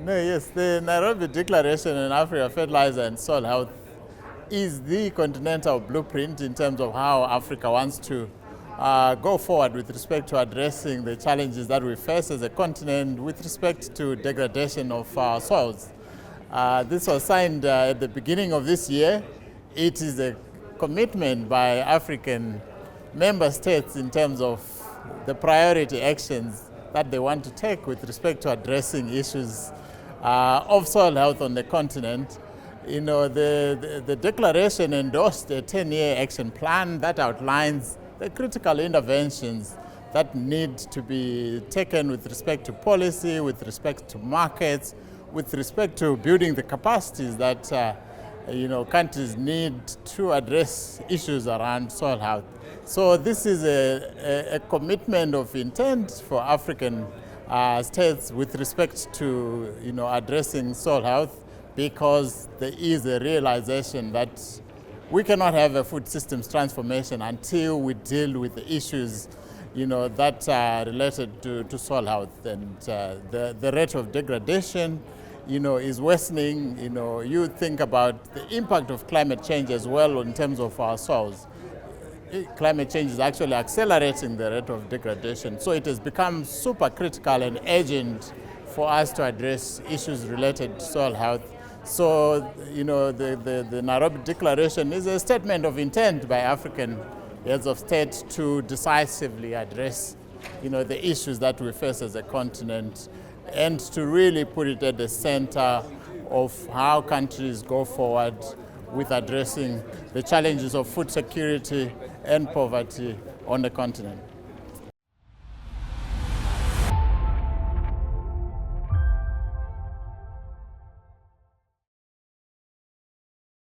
No, yes, the Nairobi Declaration on Africa, Fertilizer and Soil Health is the continental blueprint in terms of how Africa wants to go forward with respect to addressing the challenges that we face as a continent with respect to degradation of our soils. This was signed at the beginning of this year. It is a commitment by African member states in terms of the priority actions that they want to take with respect to addressing issues of soil health on the continent. You know, the declaration endorsed a 10-year action plan that outlines the critical interventions that need to be taken with respect to policy, with respect to markets, with respect to building the capacities that countries need to address issues around soil health. So this is a commitment of intent for African states with respect to addressing soil health, because there is a realization that we cannot have a food systems transformation until we deal with the issues that are related to soil health. And the rate of degradation is worsening. You think about the impact of climate change as well in terms of our soils. Climate change is actually accelerating the rate of degradation. So it has become super critical and urgent for us to address issues related to soil health. So, the Nairobi Declaration is a statement of intent by African heads of state to decisively address, the issues that we face as a continent, and to really put it at the center of how countries go forward with addressing the challenges of food security and poverty on the continent.